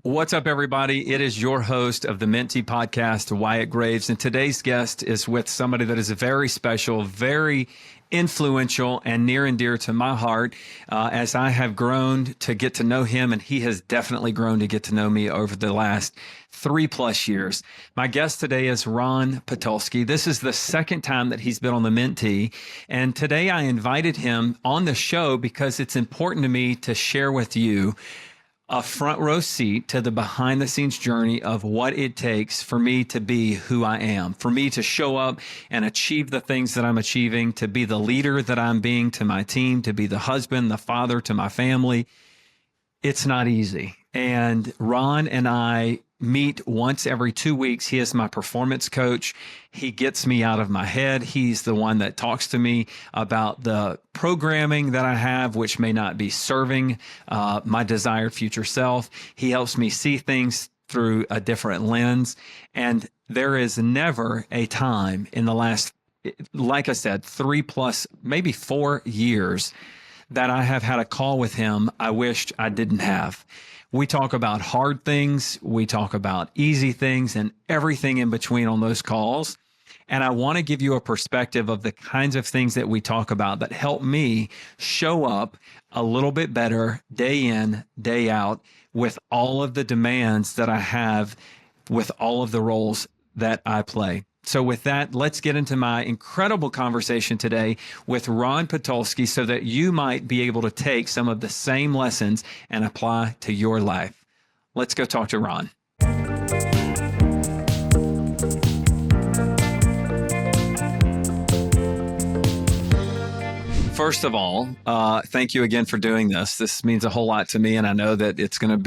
What's up, everybody? It is your host of the Mint Tea Podcast, Wyatt Graves, and today's guest is with somebody that is very special, very influential, and near and dear to my heart as I have grown to get to know him, and he has definitely grown to get to know me over the last 3+ years. My guest today is Ron Patulski. This is the second time that he's been on the Mint Tea, and today I invited him on the show because it's important to me to share with you a front row seat to the behind the scenes journey of what it takes for me to be who I am, for me to show up and achieve the things that I'm achieving, to be the leader that I'm being to my team, to be the husband, the father to my family. It's not easy. And Ron and I meet once every 2 weeks. He is my performance coach. He gets me out of my head. He's the one that talks to me about the programming that I have, which may not be serving my desired future self. He helps me see things through a different lens. And there is never a time in the last, like I said, 3+, maybe 4 years that I have had a call with him I wished I didn't have. We talk about hard things, we talk about easy things, and everything in between on those calls. And I want to give you a perspective of the kinds of things that we talk about that help me show up a little bit better day in, day out with all of the demands that I have with all of the roles that I play. So with that, let's get into my incredible conversation today with Ron Patulski so that you might be able to take some of the same lessons and apply to your life. Let's go talk to Ron. First of all, thank you again for doing this. This means a whole lot to me, and I know that it's going to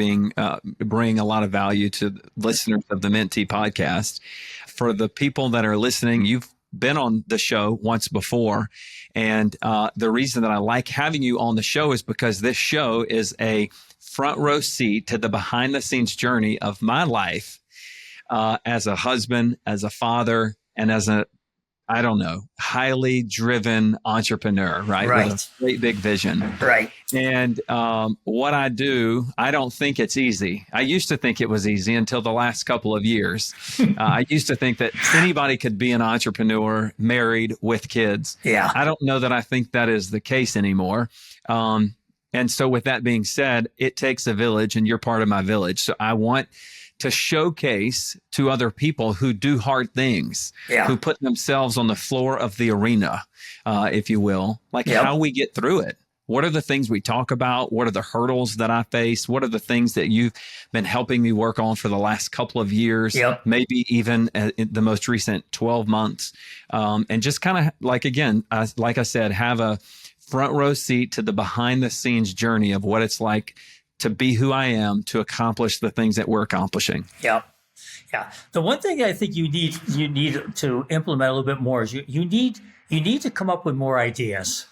bring a lot of value to listeners of the Mint Tea Podcast. For the people that are listening, you've been on the show once before, and the reason that I like having you on the show is because this show is a front row seat to the behind-the-scenes journey of my life as a husband, as a father, and as a highly driven entrepreneur, right? With a great big vision. Right. And what I do, I don't think it's easy. I used to think it was easy until the last couple of years. I used to think that anybody could be an entrepreneur, married with kids. Yeah. I don't know that I think that is the case anymore. And so with that being said, it takes a village, and you're part of my village. So I want to showcase to other people who do hard things, who put themselves on the floor of the arena, if you will, how we get through it. What are the things we talk about? What are the hurdles that I face? What are the things that you've been helping me work on for the last couple of years, maybe even in the most recent 12 months? And just kind of like I said, have a front row seat to the behind the scenes journey of what it's like to be who I am, to accomplish the things that we're accomplishing. Yeah. The one thing I think you need to implement a little bit more is you need to come up with more ideas.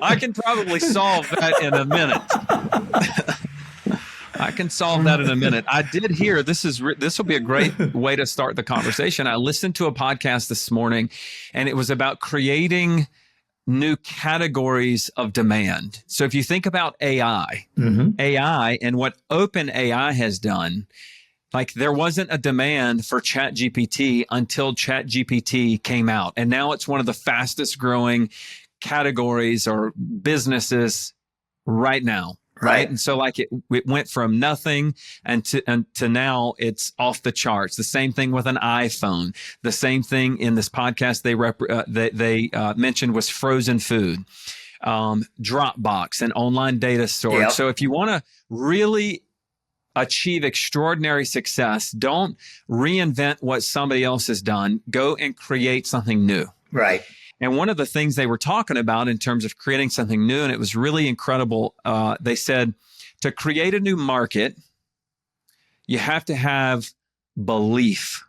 I can probably solve that in a minute. I did hear this will be a great way to start the conversation. I listened to a podcast this morning, and it was about creating new categories of demand. So if you think about AI and what OpenAI has done, there wasn't a demand for ChatGPT until ChatGPT came out. And now it's one of the fastest growing categories or businesses right now. Right. And so it went from nothing and to now it's off the charts. The same thing with an iPhone. The same thing in this podcast they mentioned was frozen food, Dropbox, and online data storage. Yep. So if you want to really achieve extraordinary success, don't reinvent what somebody else has done. Go and create something new. Right. And one of the things they were talking about in terms of creating something new, and it was really incredible, they said to create a new market, you have to have belief.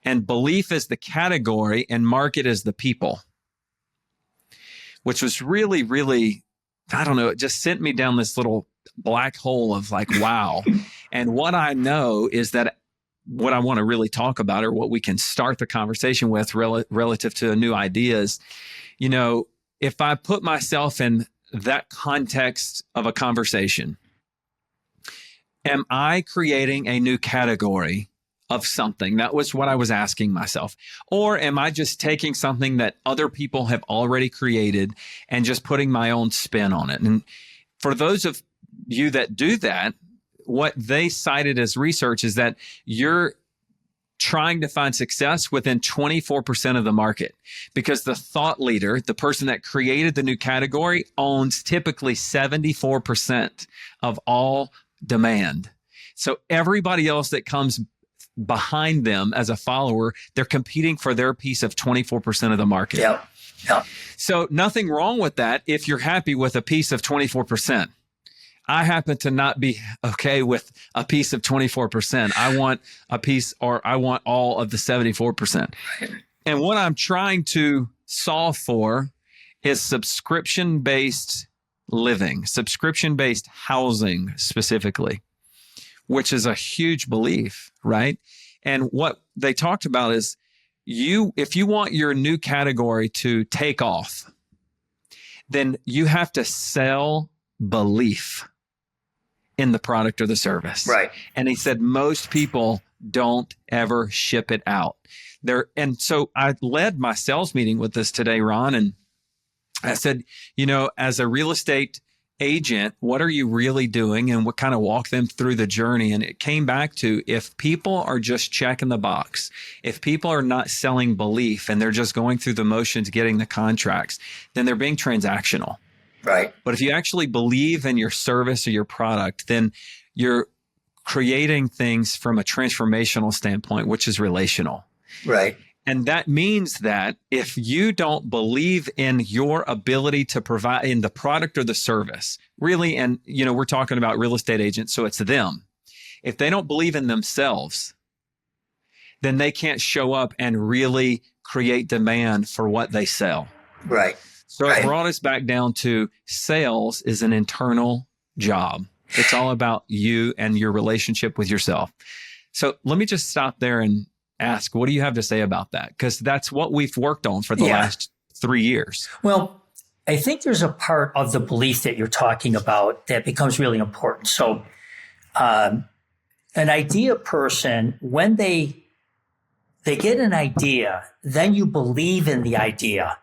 And belief is the category and market is the people, which was really, really, I don't know, it just sent me down this little black hole of wow. And what I know is that what I want to really talk about, or what we can start the conversation with relative to new ideas, if I put myself in that context of a conversation, am I creating a new category of something? That was what I was asking myself. Or am I just taking something that other people have already created and just putting my own spin on it? And for those of you that do that, what they cited as research is that you're trying to find success within 24% of the market, because the thought leader, the person that created the new category, owns typically 74% of all demand. So everybody else that comes behind them as a follower, they're competing for their piece of 24% of the market. Yep. Yep. So nothing wrong with that if you're happy with a piece of 24%. I happen to not be okay with a piece of 24%. I want a piece, or I want all of the 74%. And what I'm trying to solve for is subscription-based living, subscription-based housing specifically, which is a huge belief, right? And what they talked about is if you want your new category to take off, then you have to sell belief in the product or the service. Right. And he said most people don't ever ship it out there. And so I led my sales meeting with this today, Ron, and I said, as a real estate agent, what are you really doing? And what kind of walk them through the journey. And it came back to, if people are just checking the box, if people are not selling belief and they're just going through the motions, getting the contracts, then they're being transactional. Right. But if you actually believe in your service or your product, then you're creating things from a transformational standpoint, which is relational. Right. And that means that if you don't believe in your ability to provide in the product or the service, really, and we're talking about real estate agents, so it's them. If they don't believe in themselves, then they can't show up and really create demand for what they sell. Right. So it brought us back down to sales is an internal job. It's all about you and your relationship with yourself. So let me just stop there and ask, what do you have to say about that? Because that's what we've worked on for the last 3 years. Well, I think there's a part of the belief that you're talking about that becomes really important. So an idea person, when they get an idea, then you believe in the idea.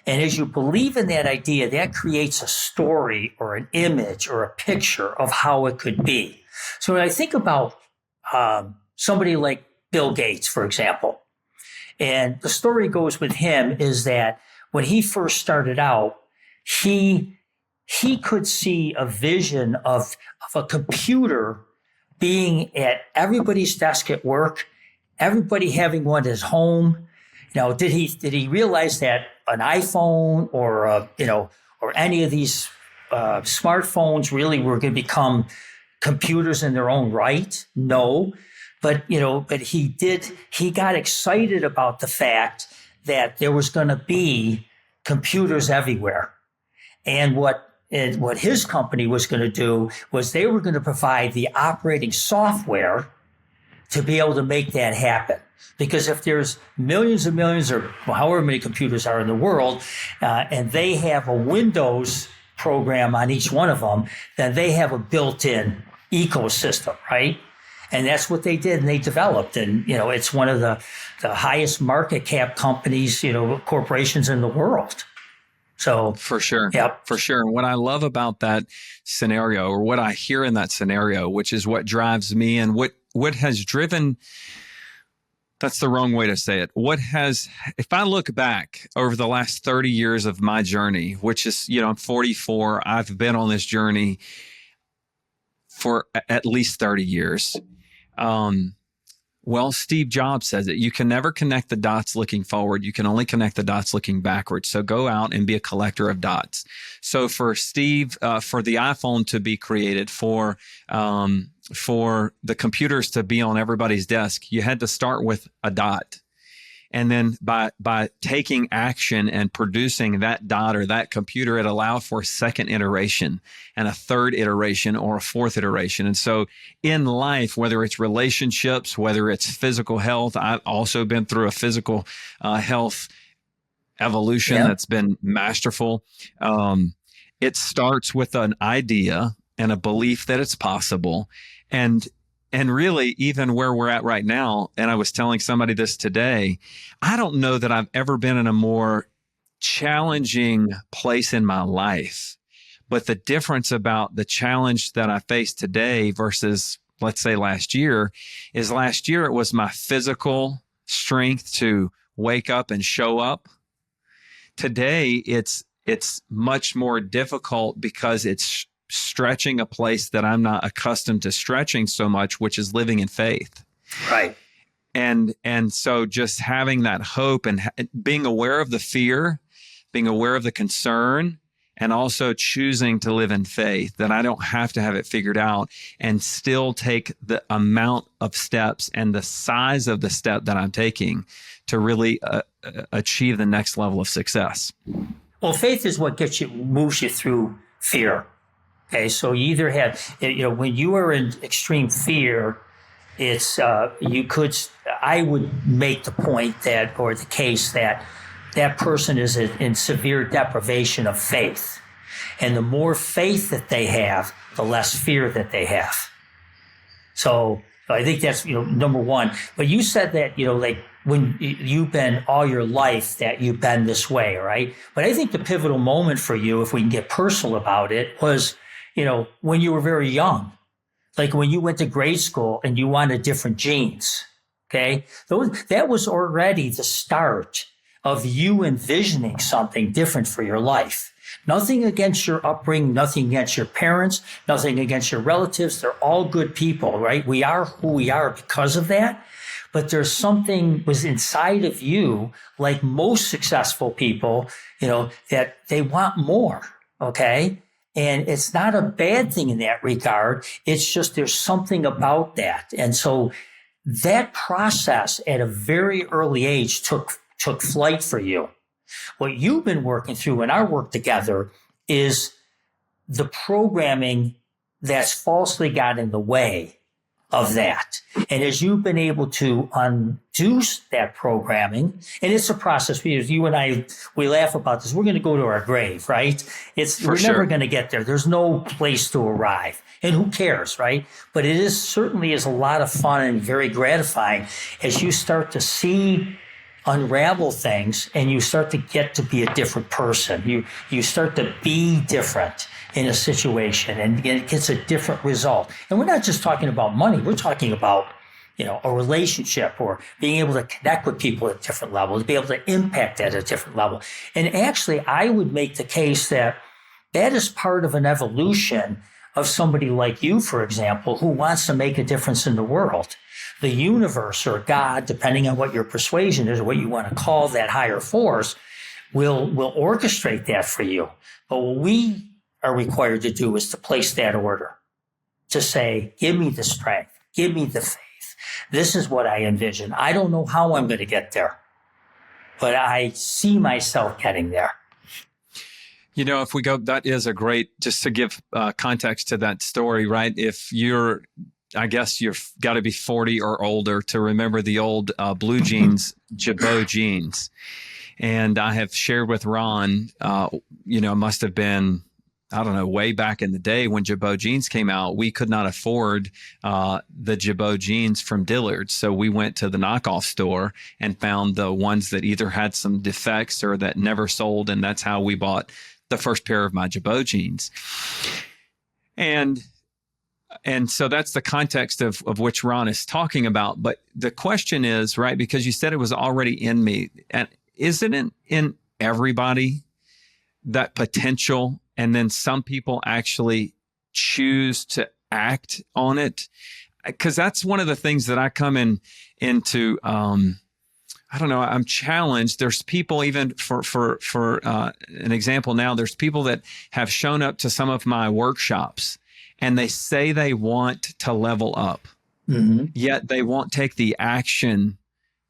And as you believe in that idea, that creates a story or an image or a picture of how it could be. So when I think about somebody like Bill Gates, for example, and the story goes with him is that when he first started out, he could see a vision of a computer being at everybody's desk at work, everybody having one at his home. Did he realize that an iPhone or any of these smartphones really were going to become computers in their own right? No, but he got excited about the fact that there was going to be computers everywhere, and what his company was going to do was they were going to provide the operating software to be able to make that happen. Because if there's millions and millions or however many computers are in the world, and they have a Windows program on each one of them, then they have a built-in ecosystem, right? And that's what they did, and they developed. And, it's one of the highest market cap companies, corporations in the world. So for sure. Yep. For sure. And what I love about that scenario, or what I hear in that scenario, which is what drives me and what has driven, that's the wrong way to say it. If I look back over the last 30 years of my journey, which is, I'm 44, I've been on this journey for at least 30 years. Well, Steve Jobs says it. You can never connect the dots looking forward. You can only connect the dots looking backwards. So go out and be a collector of dots. So for Steve, for the iPhone to be created, for the computers to be on everybody's desk, you had to start with a dot. And then by taking action and producing that dot or that computer, it allowed for a second iteration and a third iteration or a fourth iteration. And so in life, whether it's relationships, whether it's physical health, I've also been through a physical health evolution that's been masterful. it starts with an idea and a belief that it's possible. And really, even where we're at right now, and I was telling somebody this today, I don't know that I've ever been in a more challenging place in my life. But the difference about the challenge that I face today versus, let's say, last year is last year it was my physical strength to wake up and show up. Today, it's much more difficult because it's stretching a place that I'm not accustomed to stretching so much, which is living in faith. Right. And so just having that hope and being aware of the fear, being aware of the concern, and also choosing to live in faith, that I don't have to have it figured out and still take the amount of steps and the size of the step that I'm taking to really achieve the next level of success. Well, faith is what moves you through fear. Okay, so you either have, when you are in extreme fear, I would make the point that, or the case that person is in severe deprivation of faith. And the more faith that they have, the less fear that they have. So I think that's, number one. But you said that, like when you've been all your life that you've been this way, right? But I think the pivotal moment for you, if we can get personal about it, was, when you were very young. Like when you went to grade school and you wanted different genes, okay? That was already the start of you envisioning something different for your life. Nothing against your upbringing, nothing against your parents, nothing against your relatives. They're all good people, right? We are who we are because of that. But there's something was inside of you, like most successful people, that they want more, okay? And it's not a bad thing in that regard. It's just there's something about that. And so that process at a very early age took flight for you. What you've been working through in our work together is the programming that's falsely got in the way of that. And as you've been able to undo that programming, and it's a process, because you and I, we laugh about this. We're going to go to our grave, right? We're never going to get there. There's no place to arrive. And who cares, right? But it certainly is a lot of fun and very gratifying as you start to see unravel things and you start to get to be a different person. You start to be different in a situation and it gets a different result. And we're not just talking about money. We're talking about, a relationship or being able to connect with people at a different level, to be able to impact at a different level. And actually, I would make the case that is part of an evolution of somebody like you, for example, who wants to make a difference in the world. The universe or God, depending on what your persuasion is or what you want to call that higher force, will orchestrate that for you. But what we are required to do is to place that order, to say, give me the strength, give me the faith. This is what I envision. I don't know how I'm going to get there, but I see myself getting there. If we go, that is a great, just to give context to that story, right? I guess you've got to be 40 or older to remember the old blue jeans, Jabot jeans. And I have shared with Ron, must have been, I don't know, way back in the day when Jabot jeans came out, we could not afford the Jabot jeans from Dillard's. So we went to the knockoff store and found the ones that either had some defects or that never sold. And that's how we bought the first pair of my Jabot jeans. And so that's the context of which Ron is talking about. But the question is, right, because you said it was already in me, and isn't it in everybody, that potential? And then some people actually choose to act on it. Because that's one of the things that I come into, I don't know, I'm challenged. There's people, even for an example now, there's people that have shown up to some of my workshops and they say they want to level up, yet they won't take the action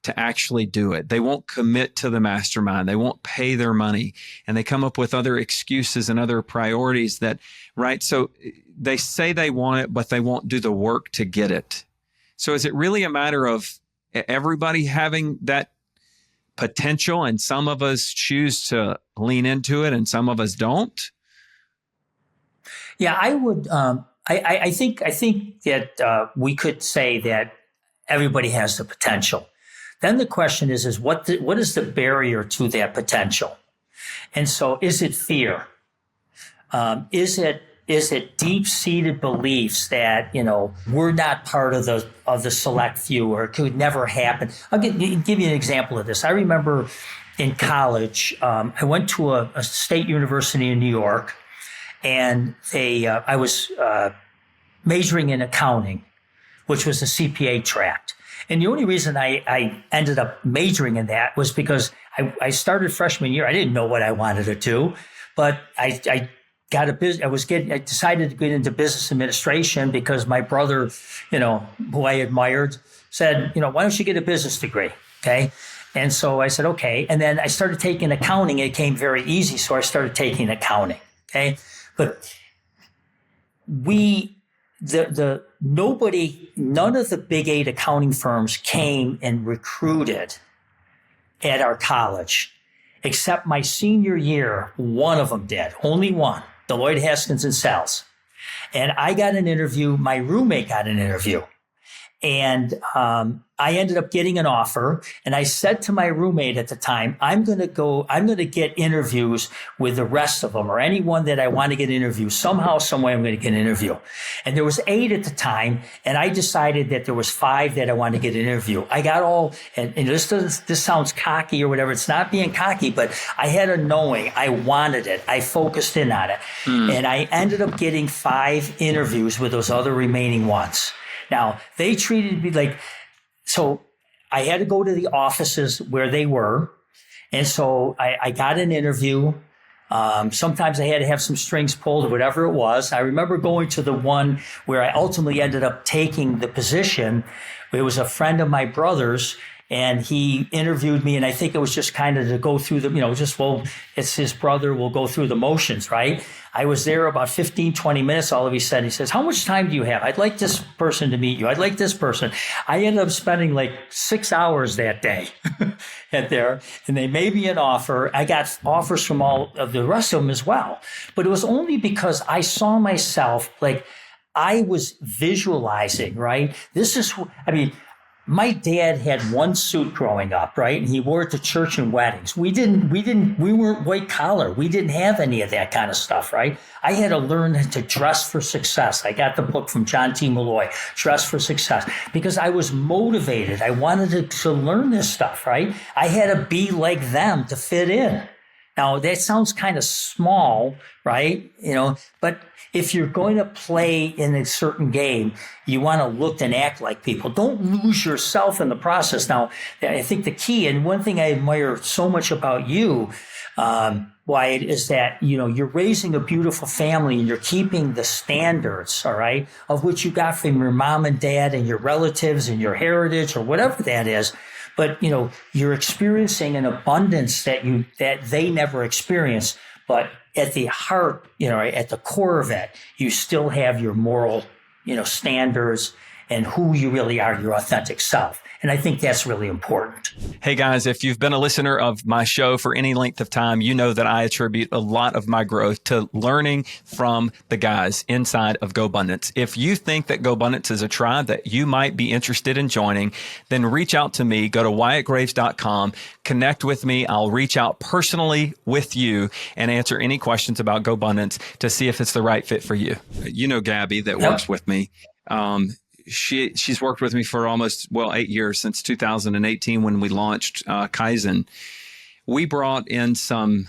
to actually do it. They won't commit to the mastermind. They won't pay their money. And they come up with other excuses and other priorities that, right? So they say they want it, but they won't do the work to get it. So is it really a matter of everybody having that potential and some of us choose to lean into it and some of us don't? Yeah, I would. I think that we could say that everybody has the potential. Then the question is what is the barrier to that potential? And so, is it fear? Is it deep-seated beliefs that we're not part of the select few, or it could never happen? I'll give you an example of this. I remember in college, I went to a state university in New York, and I was majoring in accounting, which was a CPA track. And the only reason I ended up majoring in that was because I started freshman year. I didn't know what I wanted to do, but I decided to get into business administration because my brother, who I admired, said, why don't you get a business degree? Okay. And so I said, okay. And then I started taking accounting. It came very easy. So I started taking accounting. Okay. But none of the big 8 accounting firms came and recruited at our college, except my senior year. One of them did, only one, Deloitte Haskins and Sells. And I got an interview. My roommate got an interview. And I ended up getting an offer. And I said to my roommate at the time, I'm going to get interviews with the rest of them, or anyone that I want to get interviewed. Somehow, some way, I'm going to get an interview. And there was 8 at the time. And I decided that there was 5 that I wanted to get an interview. I got all, and this sounds cocky or whatever. It's not being cocky, but I had a knowing. I wanted it. I focused in on it. And I ended up getting 5 interviews with those other remaining ones. Now, they treated me so I had to go to the offices where they were. And so I got an interview. Sometimes I had to have some strings pulled or whatever it was. I remember going to the one where I ultimately ended up taking the position. It was a friend of my brother's, and he interviewed me. And I think it was just kind of to go through it's his brother. We'll go through the motions, right? I was there about 15, 20 minutes. All of a sudden, he says, how much time do you have? I'd like this person to meet you. I'd like this person. I ended up spending 6 hours that day at there, and they made me an offer. I got offers from all of the rest of them as well. But it was only because I saw myself, I was visualizing, right? My dad had one suit growing up, right? And he wore it to church and weddings. We weren't white collar. We didn't have any of that kind of stuff, right? I had to learn to dress for success. I got the book from John T. Malloy, Dress for Success, because I was motivated. I wanted to learn this stuff, right? I had to be like them to fit in. Now, that sounds kind of small, right? But if you're going to play in a certain game, you want to look and act like people. Don't lose yourself in the process. Now, I think the key, and one thing I admire so much about you, Wyatt, is that, you're raising a beautiful family and you're keeping the standards, all right, of which you got from your mom and dad and your relatives and your heritage or whatever that is. But, you're experiencing an abundance that they never experienced. But at the heart, at the core of it, you still have your moral, standards and who you really are, your authentic self. And I think that's really important. Hey guys, if you've been a listener of my show for any length of time, you know that I attribute a lot of my growth to learning from the guys inside of GoBundance. If you think that GoBundance is a tribe that you might be interested in joining, then reach out to me. Go to WyattGraves.com, connect with me. I'll reach out personally with you and answer any questions about GoBundance to see if it's the right fit for you. Gabby that works with me. She's worked with me for almost 8 years, since 2018 when we launched Kaizen. We brought in some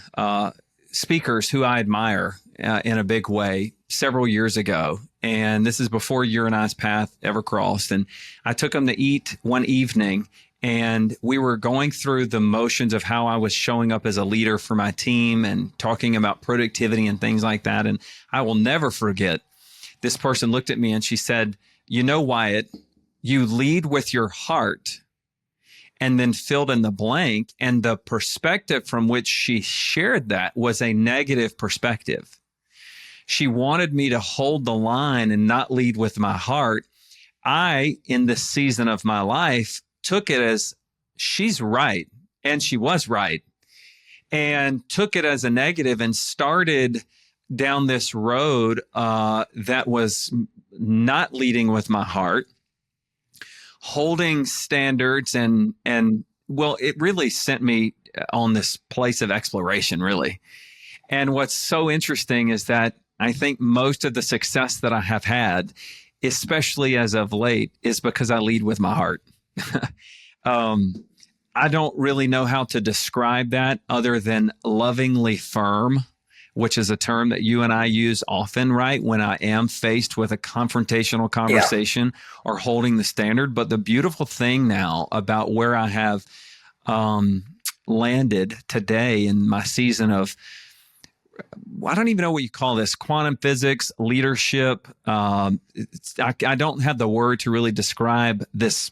speakers who I admire in a big way several years ago. And this is before your and I's path ever crossed. And I took them to eat one evening, and we were going through the motions of how I was showing up as a leader for my team and talking about productivity and things like that. And I will never forget, this person looked at me and she said, Wyatt, you lead with your heart, and then filled in the blank. And the perspective from which she shared that was a negative perspective. She wanted me to hold the line and not lead with my heart. I, in this season of my life, took it as she's right. And she was right. And took it as a negative and started down this road that was not leading with my heart, holding standards, and well, it really sent me on this place of exploration, really. And what's so interesting is that I think most of the success that I have had, especially as of late, is because I lead with my heart. I don't really know how to describe that other than lovingly firm, which is a term that you and I use often, right? When I am faced with a confrontational conversation or holding the standard. But the beautiful thing now about where I have landed today in my season of, I don't even know what you call this, quantum physics, leadership. I don't have the word to really describe this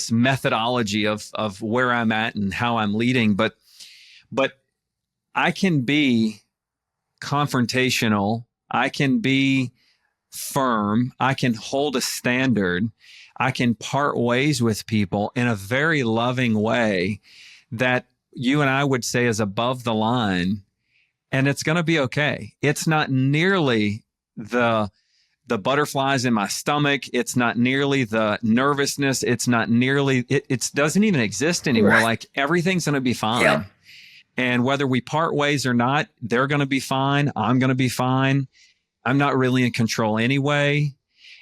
methodology of where I'm at and how I'm leading, but I can be confrontational. I can be firm. I can hold a standard. I can part ways with people in a very loving way that you and I would say is above the line, and it's going to be okay. It's not nearly the butterflies in my stomach. It's not nearly the nervousness. It's not nearly, it doesn't even exist anymore. Right. Like everything's going to be fine. Yeah. And whether we part ways or not, they're going to be fine. I'm going to be fine. I'm not really in control anyway.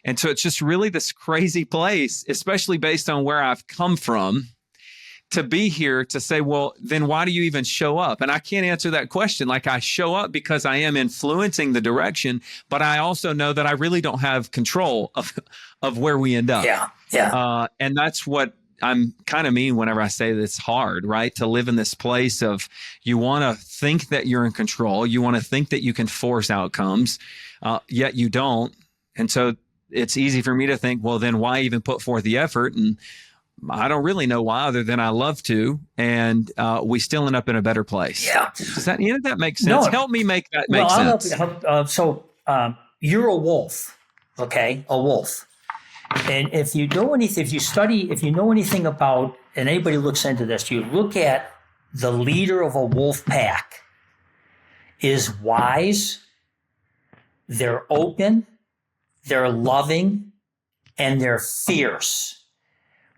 And so it's just really this crazy place, especially based on where I've come from, to be here to say, well, then why do you even show up? And I can't answer that question. Like, I show up because I am influencing the direction, but I also know that I really don't have control of where we end up. Yeah. And that's what I'm kind of mean whenever I say that it's hard, right? To live in this place of, you want to think that you're in control. You want to think that you can force outcomes, yet you don't. And so it's easy for me to think, well, then why even put forth the effort? And I don't really know why, other than I love to, and we still end up in a better place. Yeah. Does that make sense? No. Help me make that make sense. So you're a wolf, okay? A wolf. And if you know anything, if you know anything about, and anybody looks into this, you look at the leader of a wolf pack is wise, they're open, they're loving, and they're fierce.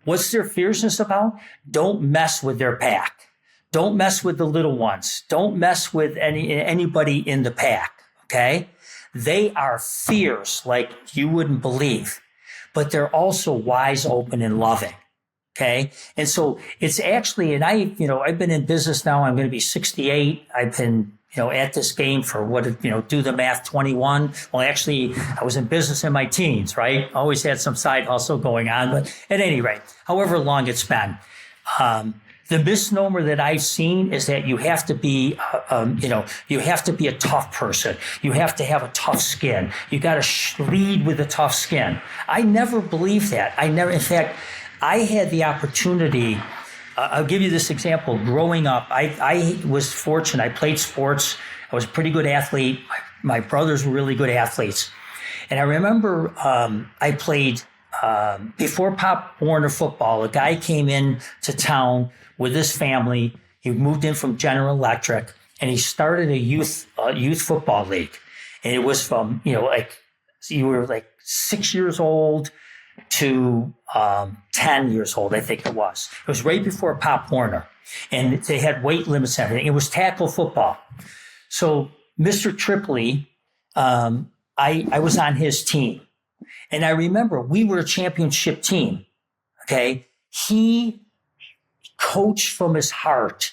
What's their fierceness about? Don't mess with their pack. Don't mess with the little ones. Don't mess with anybody in the pack, okay? They are fierce like you wouldn't believe, but they're also wise, open, and loving, okay? And so it's actually, and I've been in business now, I'm going to be 68. I've been at this game for do the math, 21. Well, actually, I was in business in my teens, right? Always had some side hustle going on, but at any rate, however long it's been, the misnomer that I've seen is that you have to be, you have to be a tough person. You have to have a tough skin. You got to lead with a tough skin. I never believed that. In fact, I had the opportunity. I'll give you this example. Growing up, I was fortunate. I played sports. I was a pretty good athlete. My brothers were really good athletes. And I remember I played before Pop Warner football. A guy came in to town with his family. He moved in from General Electric, and he started a youth football league. And it was from, you were like 6 years old to 10 years old, I think it was. It was right before Pop Warner. And they had weight limits and everything. It was tackle football. So Mr. Tripoli, I was on his team. And I remember we were a championship team, okay? He coached from his heart,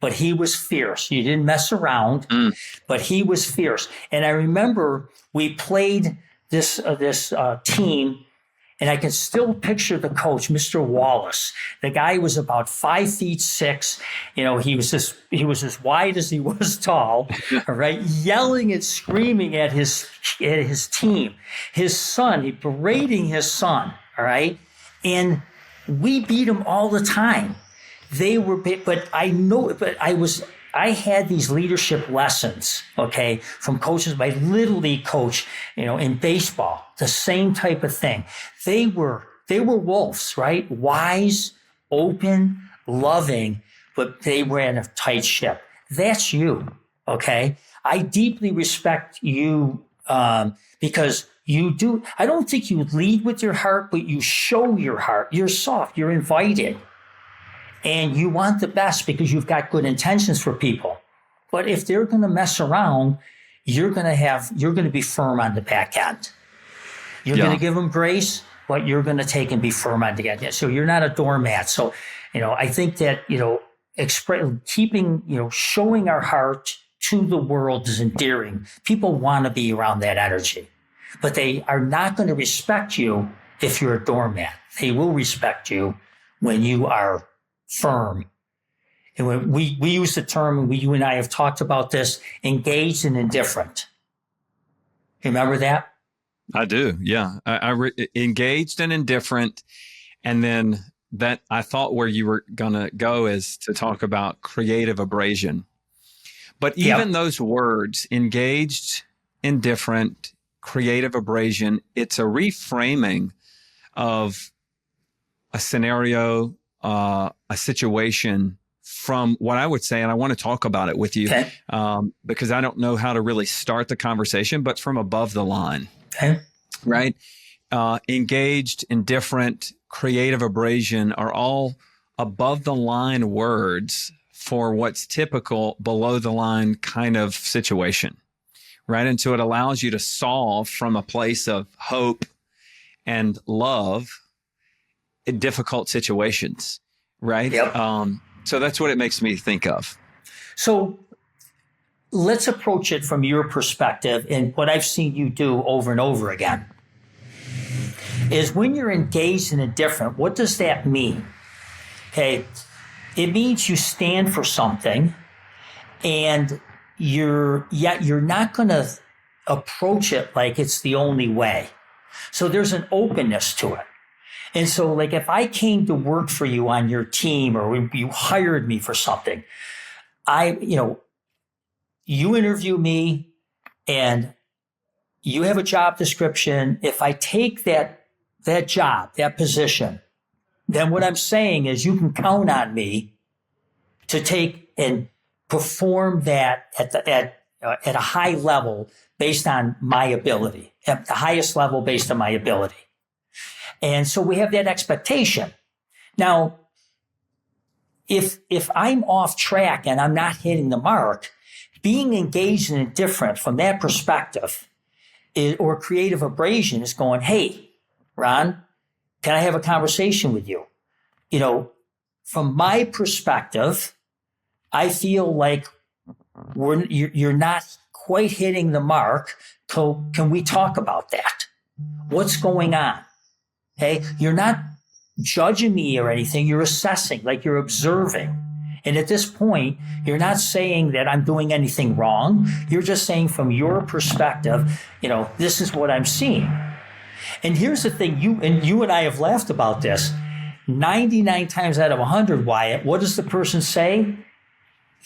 but he was fierce. You didn't mess around, but he was fierce. And I remember we played this team. And I can still picture the coach, Mr. Wallace. The guy was about 5'6". He was as wide as he was tall, all right, yelling and screaming at his team. His son, he berating his son, all right? And we beat him all the time. I had these leadership lessons, okay, from coaches, my little league coach, in baseball, the same type of thing. They were wolves, right? Wise, open, loving, but they ran a tight ship. That's you, okay? I deeply respect you because you do. I don't think you lead with your heart, but you show your heart. You're soft. You're invited. And you want the best because you've got good intentions for people. But if they're going to mess around, you're going to be firm on the back end. You're going to give them grace, but you're going to take and be firm on the end. So you're not a doormat. So, I think that, showing our heart to the world is endearing. People want to be around that energy, but they are not going to respect you if you're a doormat. They will respect you when you are firm. And when we use the term, you and I have talked about this, engaged and indifferent. Remember that? I do. Yeah. Engaged and indifferent. And then that I thought where you were going to go is to talk about creative abrasion. But even those words, engaged, indifferent, creative abrasion, it's a reframing of a scenario, a situation from what I would say, and I want to talk about it with you because I don't know how to really start the conversation, but from above the line, right? Engaged, indifferent, creative abrasion are all above the line words for what's typical below the line kind of situation, right? And so it allows you to solve from a place of hope and love in difficult situations, right? So that's what it makes me think of. So let's approach it from your perspective, and what I've seen you do over and over again is when you're engaged and indifferent, what does that mean? Okay, it means you stand for something and you're not going to approach it like it's the only way. So there's an openness to it. And so, like, if I came to work for you on your team or you hired me for something, you interview me and you have a job description. If I take that job, that position, then what I'm saying is you can count on me to take and perform that at a high level based on my ability, at the highest level based on my ability. And so we have that expectation. Now, if I'm off track and I'm not hitting the mark, being engaged and indifferent from that perspective or creative abrasion is going, hey, Ron, can I have a conversation with you? From my perspective, I feel like you're not quite hitting the mark. So can we talk about that? What's going on? Okay, you're not judging me or anything. You're assessing, like you're observing. And at this point, you're not saying that I'm doing anything wrong. You're just saying from your perspective, this is what I'm seeing. And here's the thing, you and I have laughed about this. 99 times out of 100, Wyatt, what does the person say?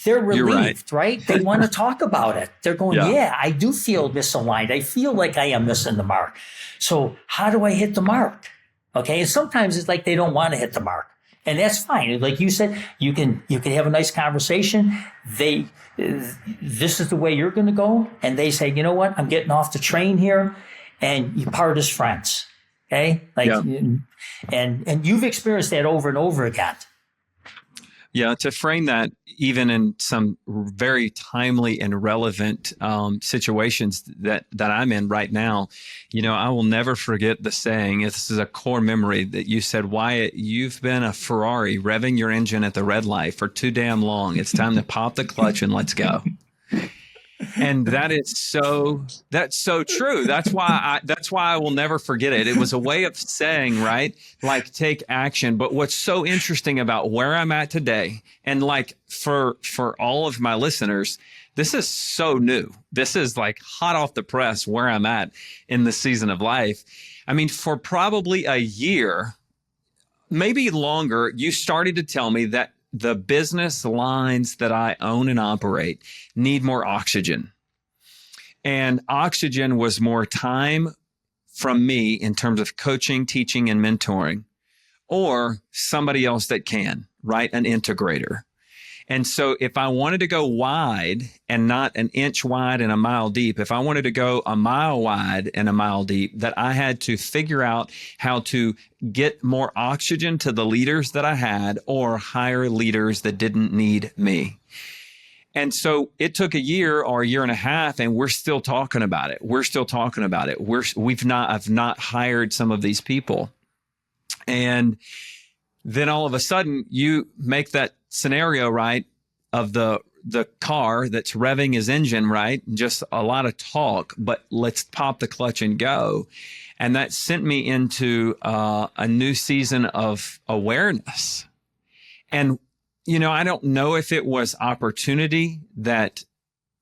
They're relieved, right? They want to talk about it. They're going, yeah, I do feel misaligned. I feel like I am missing the mark. So how do I hit the mark? Okay. And sometimes it's like they don't want to hit the mark. And that's fine. Like you said, you can have a nice conversation. This is the way you're going to go. And they say, you know what? I'm getting off the train here. And you part as friends. Okay. And you've experienced that over and over again. Yeah, to frame that even in some very timely and relevant situations that I'm in right now, I will never forget the saying. This is a core memory that you said, Wyatt, you've been a Ferrari revving your engine at the red light for too damn long. It's time to pop the clutch and let's go. And that's so true. That's why I will never forget it. It was a way of saying, right, like take action. But what's so interesting about where I'm at today, and like for all of my listeners, this is so new. This is like hot off the press where I'm at in the season of life. I mean, for probably a year, maybe longer, you started to tell me that the business lines that I own and operate need more oxygen. And oxygen was more time from me in terms of coaching, teaching, and mentoring, or somebody else that can, right? An integrator. And so if I wanted to go wide and not an inch wide and a mile deep, if I wanted to go a mile wide and a mile deep, that I had to figure out how to get more oxygen to the leaders that I had or hire leaders that didn't need me. And so it took a year or a year and a half, and we're still talking about it. I've not hired some of these people. And then all of a sudden you make that scenario, right, of the car that's revving his engine, right? Just a lot of talk, but let's pop the clutch and go. And that sent me into a new season of awareness. And, I don't know if it was opportunity that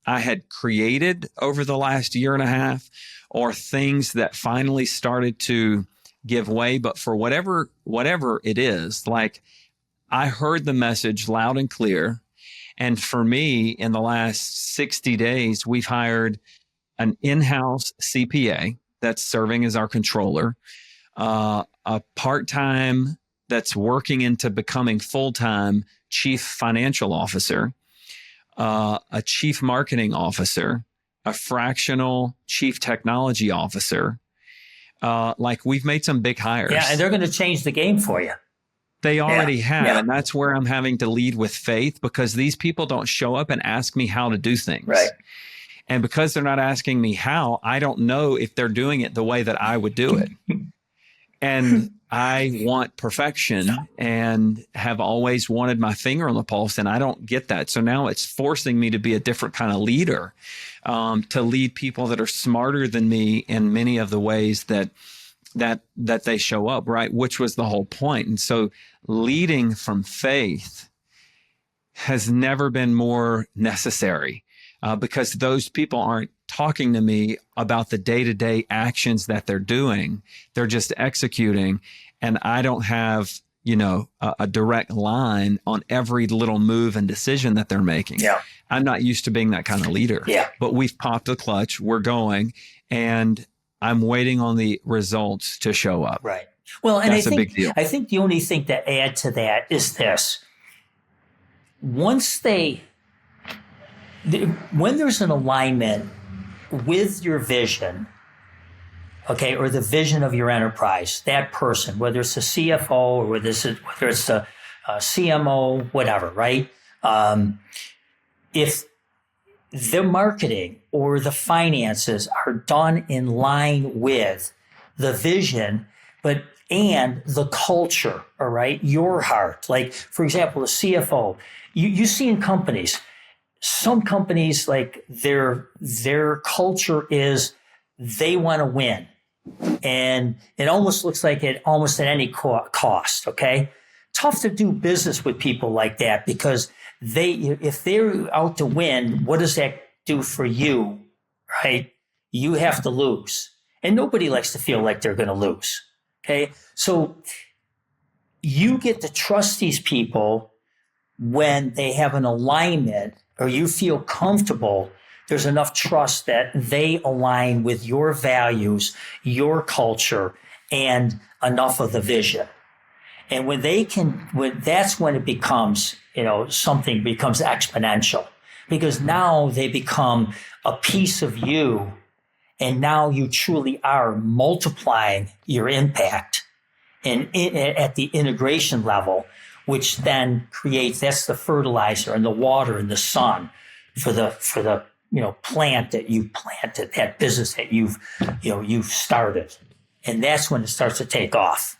I had created over the last year and a half or things that finally started to give way, but for whatever it is, like I heard the message loud and clear. And for me, in the last 60 days, we've hired an in-house CPA that's serving as our controller, a part-time that's working into becoming full-time chief financial officer, a chief marketing officer, a fractional chief technology officer. Like we've made some big hires. Yeah, and they're going to change the game for you. They already have. Yeah. And that's where I'm having to lead with faith because these people don't show up and ask me how to do things. Right. And because they're not asking me how, I don't know if they're doing it the way that I would do it. And I want perfection and have always wanted my finger on the pulse, and I don't get that. So now it's forcing me to be a different kind of leader, to lead people that are smarter than me in many of the ways that they show up, right? Which was the whole point. And so leading from faith has never been more necessary because those people aren't talking to me about the day-to-day actions that they're doing. They're just executing. And I don't have, a direct line on every little move and decision that they're making. Yeah. I'm not used to being that kind of leader. Yeah. But we've popped the clutch. We're going. And I'm waiting on the results to show up. Right. Well, and That's a big deal. I think the only thing to add to that is this. When there's an alignment with your vision, okay, or the vision of your enterprise, that person, whether it's a CFO or whether it's a CMO, whatever, right? If the marketing or the finances are done in line with the vision, and the culture, all right, your heart. Like, for example, a CFO, you see in companies, some companies, like their culture is they want to win. And it almost looks like it almost at any cost, okay? Tough to do business with people like that because if they're out to win, what does that do for you, right? You have to lose. And nobody likes to feel like they're going to lose, okay? So you get to trust these people when they have an alignment or you feel comfortable. There's enough trust that they align with your values, your culture, and enough of the vision. And that's when it becomes, something becomes exponential because now they become a piece of you. And now you truly are multiplying your impact at the integration level, which then that's the fertilizer and the water and the sun for the plant that you planted, that business that you've started. And that's when it starts to take off.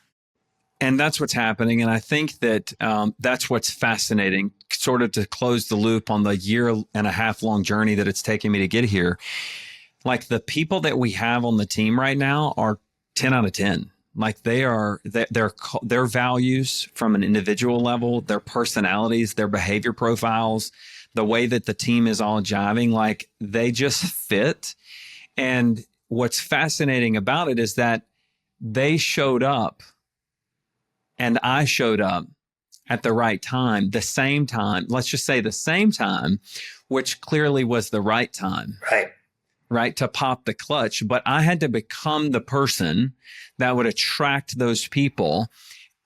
And that's what's happening. And I think that that's what's fascinating, sort of to close the loop on the year and a half long journey that it's taken me to get here. Like the people that we have on the team right now are 10 out of 10. Like their values from an individual level, their personalities, their behavior profiles, the way that the team is all jiving, like they just fit. And what's fascinating about it is that they showed up and I showed up at the right time, the same time, let's just say the same time, which clearly was the right time. Right, to pop the clutch. But I had to become the person that would attract those people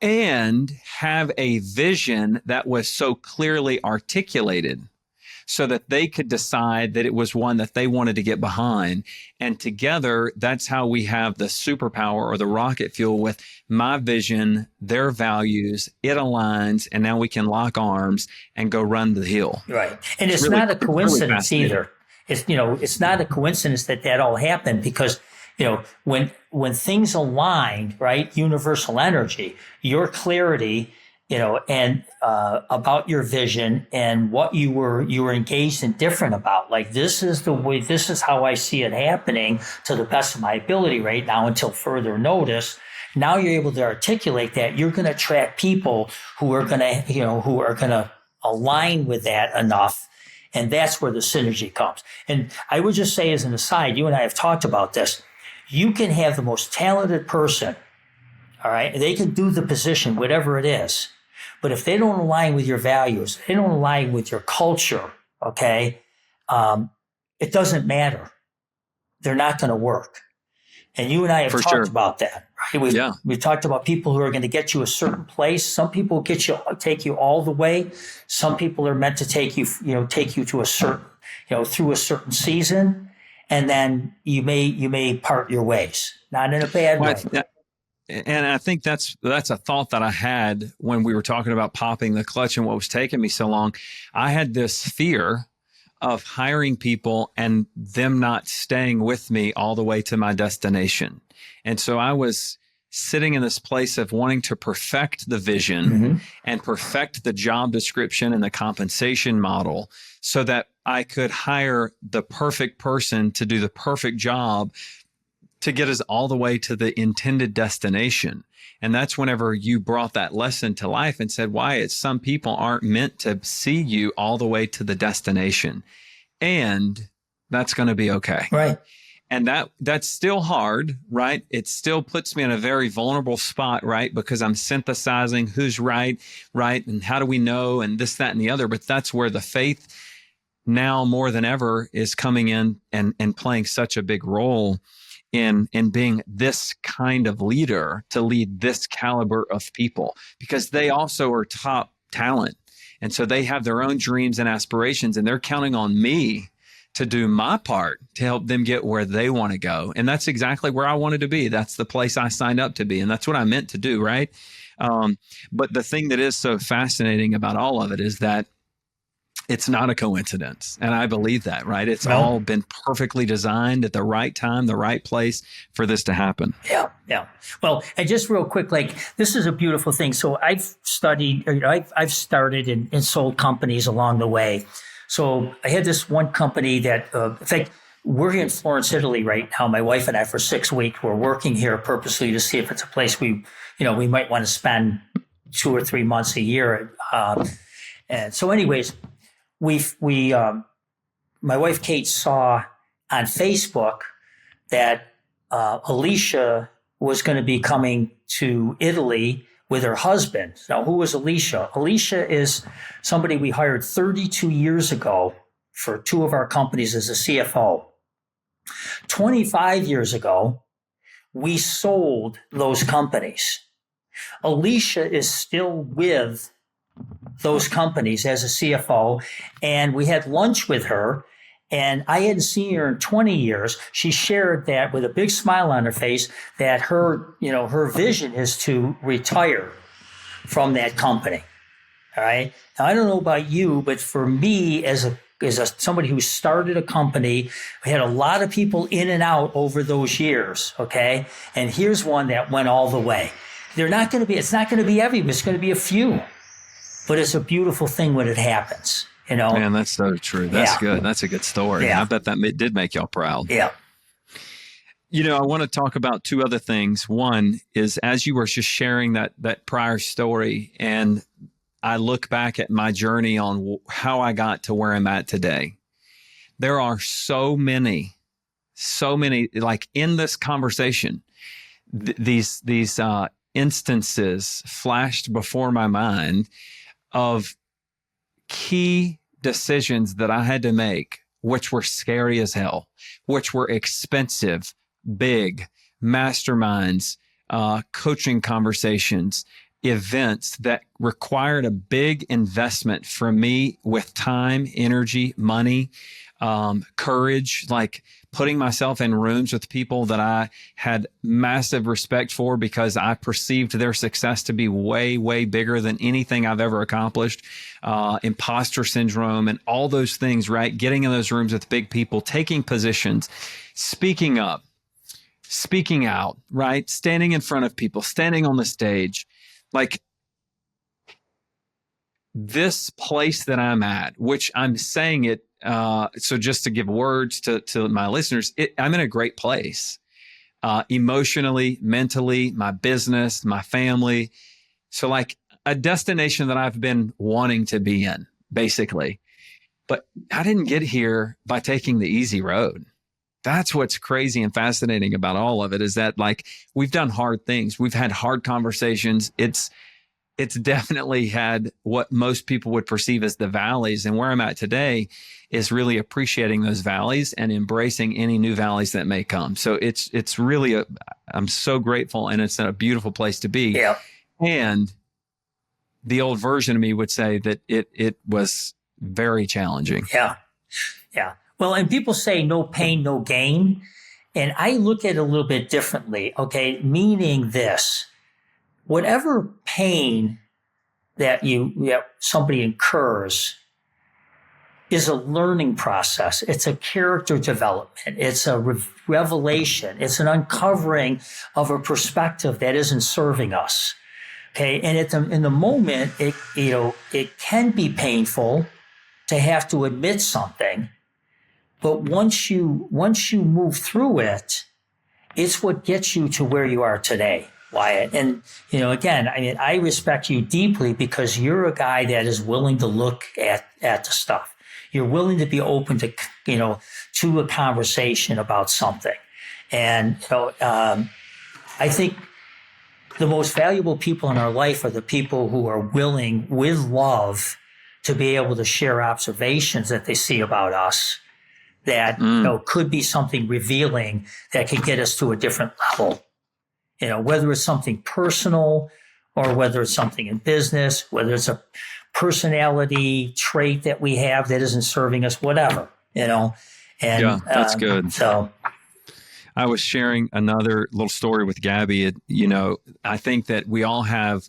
and have a vision that was so clearly articulated so that they could decide that it was one that they wanted to get behind. And together, that's how we have the superpower or the rocket fuel with my vision, their values, it aligns, and now we can lock arms and go run the hill. Right. And it's really, not a coincidence either. It's not a coincidence that all happened because, when things aligned, right, universal energy, your clarity, and about your vision and what you were engaged and different about. Like, this is the way, this is how I see it happening to the best of my ability right now until further notice. Now you're able to articulate that. You're going to attract people who are going to align with that enough. And that's where the synergy comes. And I would just say as an aside, you and I have talked about this. You can have the most talented person, all right? They can do the position, whatever it is. But if they don't align with your values, they don't align with your culture, okay, it doesn't matter. They're not going to work. And you and I have talked about that, right? We've talked about people who are going to get you a certain place. Some people take you all the way. Some people are meant to take you to a certain, through a certain season, and then you may part your ways, not in a bad way. And I think that's a thought that I had when we were talking about popping the clutch and what was taking me so long. I had this fear of hiring people and them not staying with me all the way to my destination. And so I was sitting in this place of wanting to perfect the vision and perfect the job description and the compensation model so that I could hire the perfect person to do the perfect job to get us all the way to the intended destination. And that's whenever you brought that lesson to life and said, Wyatt, some people aren't meant to see you all the way to the destination. And that's going to be okay. Right. And that's still hard, right? It still puts me in a very vulnerable spot, right? Because I'm synthesizing who's right, and how do we know, and this, that, and the other. But that's where the faith now more than ever is coming in and playing such a big role in being this kind of leader to lead this caliber of people, because they also are top talent. And so they have their own dreams and aspirations, and they're counting on me to do my part to help them get where they want to go. And that's exactly where I wanted to be. That's the place I signed up to be. And that's what I meant to do, right? But the thing that is so fascinating about all of it is that it's not a coincidence. And I believe that, right? It's all been perfectly designed at the right time, the right place for this to happen. Yeah. Well, and just real quick, this is a beautiful thing. So I've studied, I've started and sold companies along the way. So I had this one company that, in fact, we're here in Florence, Italy right now. My wife and I, for 6 weeks, we're working here purposely to see if it's a place we might want to spend 2 or 3 months a year. And so anyways, my wife Kate saw on Facebook that Alicia was going to be coming to Italy with her husband. Now, who was Alicia? Alicia is somebody we hired 32 years ago for 2 of our companies as a CFO. 25 years ago, we sold those companies. Alicia is still with those companies as a CFO, and we had lunch with her, and I hadn't seen her in 20 years. She shared that with a big smile on her face that her vision is to retire from that company. All right. Now, I don't know about you, but for me, as somebody who started a company, we had a lot of people in and out over those years. Okay. And here's one that went all the way. It's not going to be everybody. It's going to be a few. But it's a beautiful thing when it happens, Man, that's so true. That's good. That's a good story. Yeah. I bet that did make y'all proud. Yeah. I want to talk about 2 other things. One is, as you were just sharing that prior story, and I look back at my journey on how I got to where I'm at today. There are so many, like in this conversation, these instances flashed before my mind of key decisions that I had to make, which were scary as hell, which were expensive, big, masterminds, coaching conversations, events that required a big investment from me with time, energy, money, courage, like putting myself in rooms with people that I had massive respect for because I perceived their success to be way, way bigger than anything I've ever accomplished. Imposter syndrome and all those things, right? Getting in those rooms with big people, taking positions, speaking up, speaking out, right? Standing in front of people, standing on the stage. Like this place that I'm at, which I'm saying it, so just to give words to my listeners, I'm in a great place, emotionally, mentally, my business, my family. So like a destination that I've been wanting to be in, basically. But I didn't get here by taking the easy road. That's what's crazy and fascinating about all of it is that like we've done hard things. We've had hard conversations. It's definitely had what most people would perceive as the valleys. And where I'm at today is really appreciating those valleys and embracing any new valleys that may come. So it's really I'm so grateful, and it's a beautiful place to be. Yeah. And the old version of me would say that it was very challenging. Yeah. Yeah. Well, and people say no pain, no gain. And I look at it a little bit differently. Okay. Meaning this, whatever pain that somebody incurs is a learning process. It's a character development. It's a revelation. It's an uncovering of a perspective that isn't serving us. Okay. And in the moment, it can be painful to have to admit something. But once you move through it, it's what gets you to where you are today, Wyatt. And, again, I mean, I respect you deeply because you're a guy that is willing to look at the stuff. You're willing to be open to, to a conversation about something. And, I think the most valuable people in our life are the people who are willing with love to be able to share observations that they see about us that could be something revealing that could get us to a different level. Whether it's something personal or whether it's something in business, whether it's a personality trait that we have that isn't serving us, whatever, And yeah, that's good. So I was sharing another little story with Gabby. I think that we all have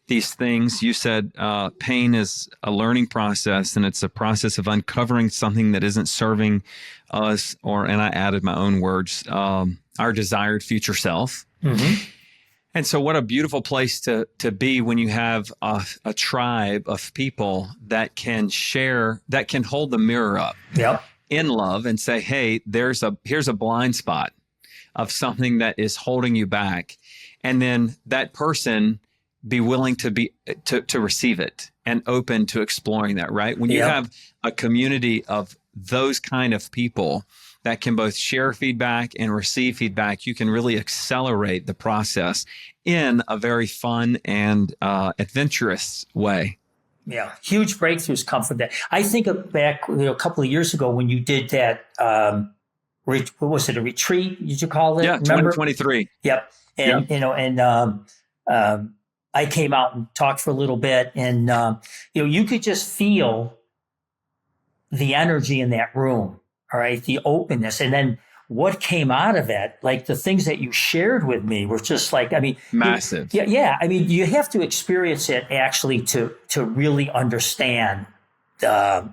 these things. You said pain is a learning process, and it's a process of uncovering something that isn't serving us, and I added my own words, our desired future self. Mm-hmm. And so what a beautiful place to be when you have a tribe of people that can share, that can hold the mirror up in love and say, hey, here's a blind spot of something that is holding you back. And then that person be willing to receive it and open to exploring that, right? When you have a community of those kind of people that can both share feedback and receive feedback, you can really accelerate the process in a very fun and adventurous way. Yeah, huge breakthroughs come from that. I think back a couple of years ago when you did that, what was it, a retreat, did you call it? Yeah, remember? 2023. Yep. And, I came out and talked for a little bit, and you could just feel the energy in that room, all right, the openness, and then what came out of it, like the things that you shared with me were just like, I mean, massive. Yeah. I mean, you have to experience it actually to really understand the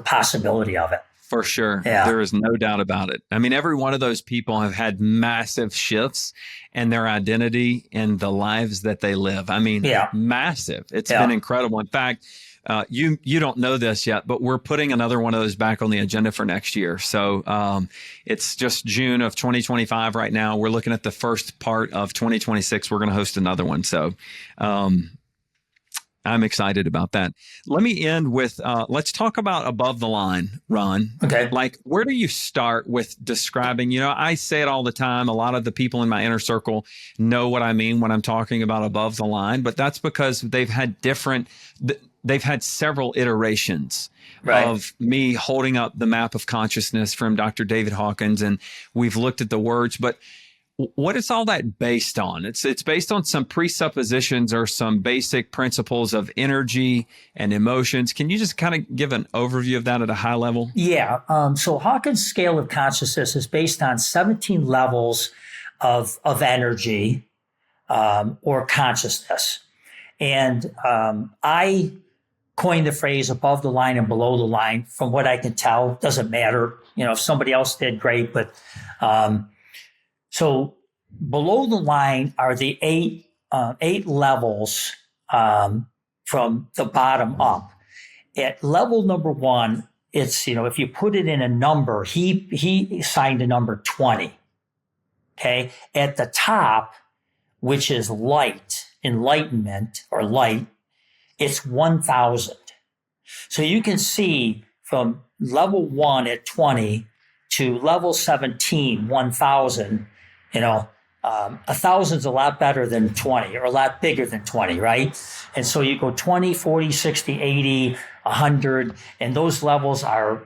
possibility of it. For sure. Yeah. There is no doubt about it. I mean, every one of those people have had massive shifts in their identity and the lives that they live. I mean, massive. It's been incredible. In fact, you don't know this yet, but we're putting another one of those back on the agenda for next year. So it's just June of 2025 right now. We're looking at the first part of 2026. We're going to host another one. So I'm excited about that. Let me end with, let's talk about above the line, Ron. Okay. Like, where do you start with describing, I say it all the time. A lot of the people in my inner circle know what I mean when I'm talking about above the line, but that's because they've had several iterations of me holding up the map of consciousness from Dr. David Hawkins, and we've looked at the words, but What is all that based on? It's based on some presuppositions or some basic principles of energy and emotions. Can you just kind of give an overview of that at a high level? Yeah. So Hawkins' scale of consciousness is based on 17 levels of energy or consciousness. And I coined the phrase above the line and below the line. From what I can tell, doesn't matter. If somebody else did, great. But so below the line are the eight levels from the bottom up. At level number 1, it's, if you put it in a number, he assigned a number 20. Okay. At the top, which is light, enlightenment or light, it's 1,000. So you can see from level 1 at 20 to level 17, 1,000, 1,000 is a lot better than 20 or a lot bigger than 20, right? And so you go 20, 40, 60, 80, 100, and those levels are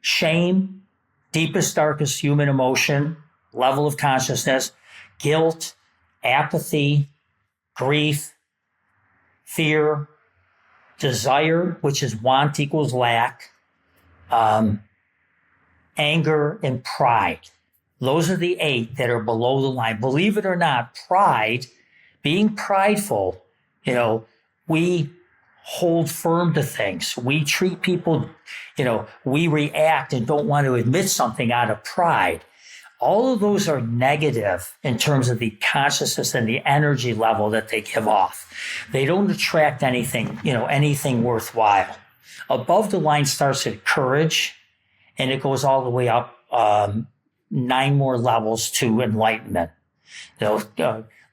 shame, deepest, darkest human emotion, level of consciousness, guilt, apathy, grief, fear, desire, which is want equals lack, anger, and pride. Those are the 8 that are below the line. Believe it or not, pride, being prideful, we hold firm to things. We treat people, we react and don't want to admit something out of pride. All of those are negative in terms of the consciousness and the energy level that they give off. They don't attract anything, anything worthwhile. Above the line starts at courage, and it goes all the way up 9 more levels to enlightenment.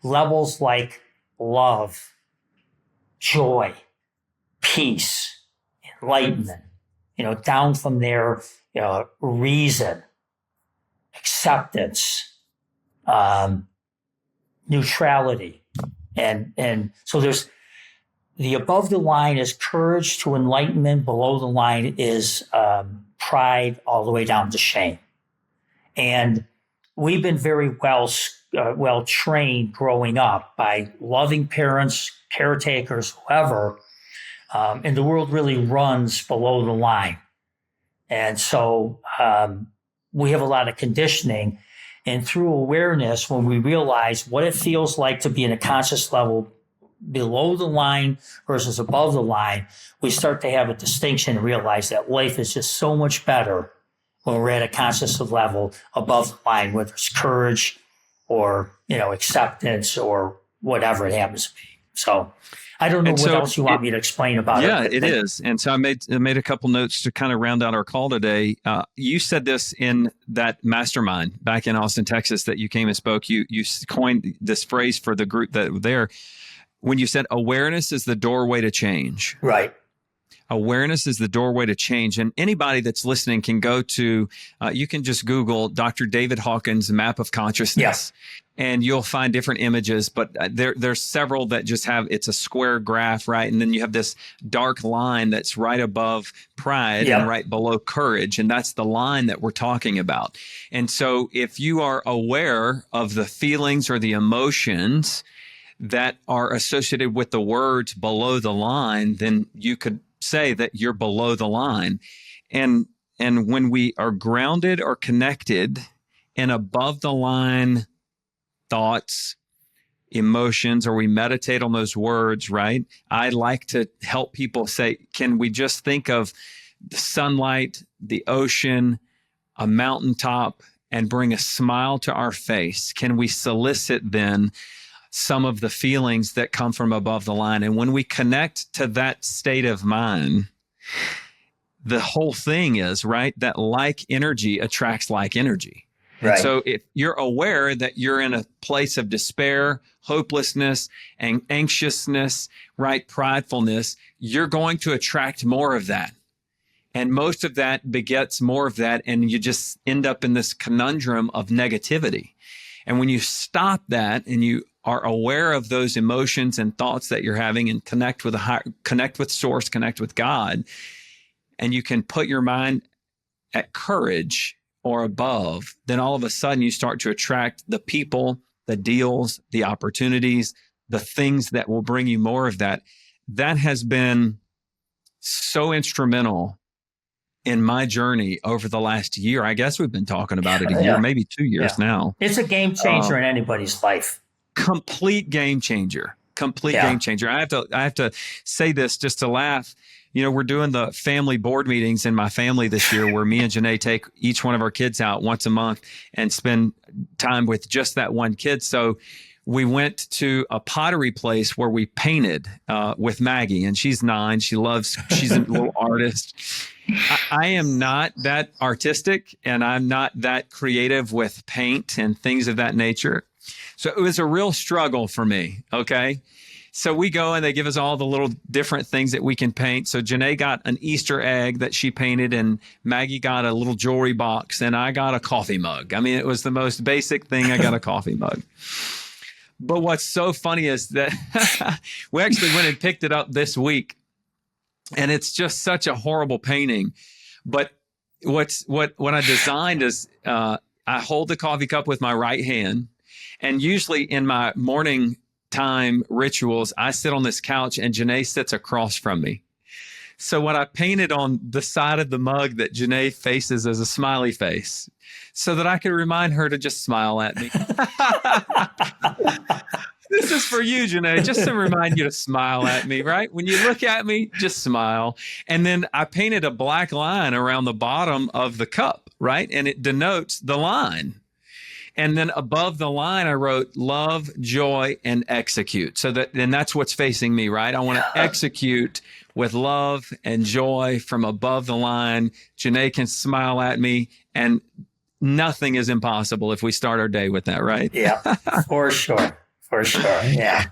Levels like love, joy, peace, enlightenment. Down from there, reason, acceptance, neutrality. And so there's the above the line is courage to enlightenment. Below the line is pride, all the way down to shame. And we've been very well trained growing up by loving parents, caretakers, whoever. And the world really runs below the line. And so we have a lot of conditioning. And through awareness, when we realize what it feels like to be in a conscious level below the line versus above the line, we start to have a distinction and realize that life is just so much better when we're at a conscious level above the line, whether it's courage or, acceptance or whatever it happens to be. So I don't know what else you want me to explain about it. Yeah, it is. And so I made a couple notes to kind of round out our call today. You said this in that mastermind back in Austin, Texas, that you came and spoke. You coined this phrase for the group that were there when you said awareness is the doorway to change. Right. Awareness is the doorway to change. And anybody that's listening can go to, you can just Google Dr. David Hawkins' Map of Consciousness. Yes. And you'll find different images, but there's several that just have, it's a square graph, right? And then you have this dark line that's right above pride and right below courage. And that's the line that we're talking about. And so if you are aware of the feelings or the emotions that are associated with the words below the line, then you could say that you're below the line. And when we are grounded or connected in above the line thoughts, emotions, or we meditate on those words, right? I like to help people say, can we just think of the sunlight, the ocean, a mountaintop, and bring a smile to our face? Can we solicit then some of the feelings that come from above the line? And when we connect to that state of mind, the whole thing is, right, that like energy attracts like energy. Right. And so if you're aware that you're in a place of despair, hopelessness, and anxiousness, right, pridefulness, you're going to attract more of that. And most of that begets more of that, and you just end up in this conundrum of negativity. And when you stop that and you are aware of those emotions and thoughts that you're having and connect with source, connect with God, and you can put your mind at courage or above, then all of a sudden you start to attract the people, the deals, the opportunities, the things that will bring you more of that. That has been so instrumental in my journey over the last year. I guess we've been talking about it a year, maybe 2 years now. It's a game changer in anybody's life. Complete game changer. Game changer. I have to say this just to laugh. You know, we're doing the family board meetings in my family this year where me and Janae take each one of our kids out once a month and spend time with just that one kid. So we went to a pottery place where we painted with Maggie, and she's 9. She's a little artist. I am not that artistic, and I'm not that creative with paint and things of that nature. So it was a real struggle for me. Okay. So we go and they give us all the little different things that we can paint. So Janae got an Easter egg that she painted, and Maggie got a little jewelry box, and I got a coffee mug. I mean, it was the most basic thing. I got a coffee mug. But what's so funny is that we actually went and picked it up this week, and it's just such a horrible painting. But what I designed is I hold the coffee cup with my right hand, and usually in my morning time rituals, I sit on this couch and Janae sits across from me. So what I painted on the side of the mug that Janae faces as a smiley face, so that I could remind her to just smile at me. This is for you, Janae, just to remind you to smile at me, right? When you look at me, just smile. And then I painted a black line around the bottom of the cup, right? And it denotes the line. And then above the line, I wrote love, joy, and execute. And that's what's facing me, right? I want to execute with love and joy from above the line. Janae can smile at me, and nothing is impossible if we start our day with that, right? Yeah, for sure. For sure. Yeah.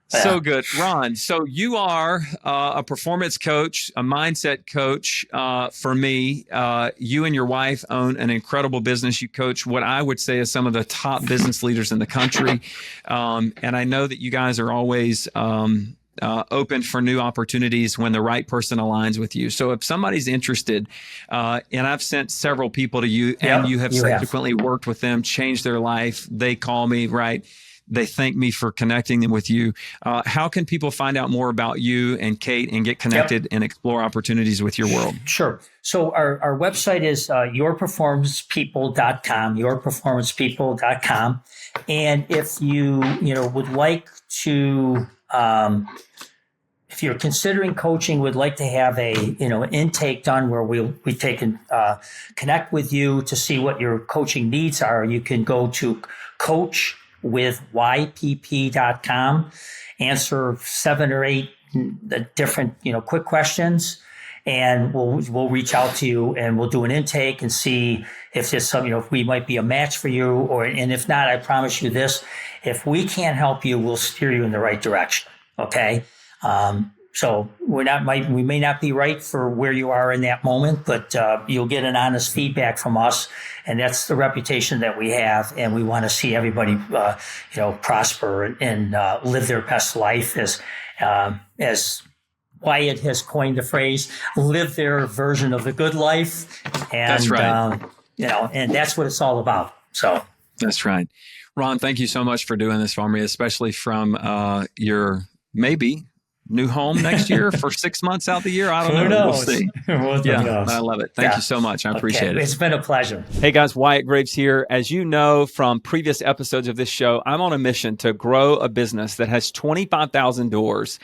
So good. Ron, so you are a performance coach, a mindset coach for me. You and your wife own an incredible business. You coach what I would say is some of the top business leaders in the country. And I know that you guys are always open for new opportunities when the right person aligns with you. So if somebody's interested, and I've sent several people to you, and you have subsequently worked with them, changed their life, they call me, right? They thank me for connecting them with you. How can people find out more about you and Kate and get connected and explore opportunities with your world? Sure. So our website is yourperformancepeople.com, yourperformancepeople.com. And if you would like to, if you're considering coaching, would like to have an intake done where we take and connect with you to see what your coaching needs are, you can go to coachwithypp.com, answer 7 or 8 different, quick questions, and we'll reach out to you and we'll do an intake and see if there's some, if we might be a match for you, and if not, I promise you this, if we can't help you, we'll steer you in the right direction. Okay. So we may not be right for where you are in that moment, but you'll get an honest feedback from us, and that's the reputation that we have. And we want to see everybody, prosper and live their best life, as Wyatt has coined the phrase, live their version of the good life. And that's right. And that's what it's all about. So that's right. Ron, thank you so much for doing this for me, especially from your maybe new home next year for 6 months out the year. I don't know. Who knows? We'll see. I love it. Thank you so much. I appreciate it. It's been a pleasure. Hey guys, Wyatt Graves here. As you know from previous episodes of this show, I'm on a mission to grow a business that has 25,000 doors,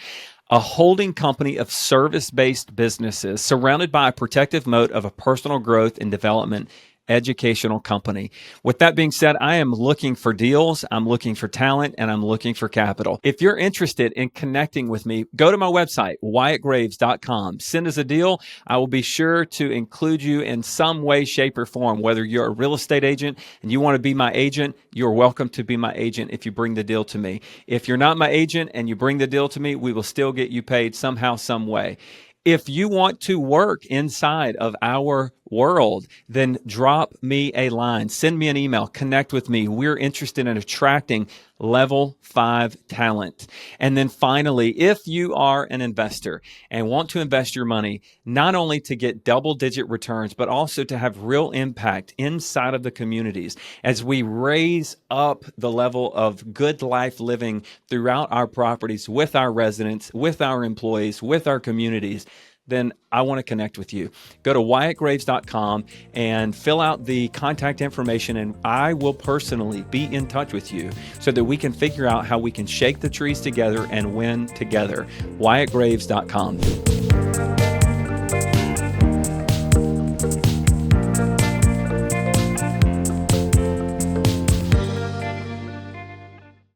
a holding company of service-based businesses surrounded by a protective moat of a personal growth and development educational company. With that being said, I am looking for deals, I'm looking for talent, and I'm looking for capital. If you're interested in connecting with me, go to my website, wyattgraves.com. Send us a deal. I will be sure to include you in some way, shape, or form. Whether you're a real estate agent and you want to be my agent, you're welcome to be my agent if you bring the deal to me. If you're not my agent and you bring the deal to me, we will still get you paid somehow, some way. If you want to work inside of our world, then drop me a line, send me an email, connect with me. We're interested in attracting level 5 talent. And then finally, if you are an investor and want to invest your money, not only to get double-digit returns, but also to have real impact inside of the communities as we raise up the level of good life living throughout our properties with our residents, with our employees, with our communities, then I want to connect with you. Go to WyattGraves.com and fill out the contact information, and I will personally be in touch with you so that we can figure out how we can shake the trees together and win together. WyattGraves.com.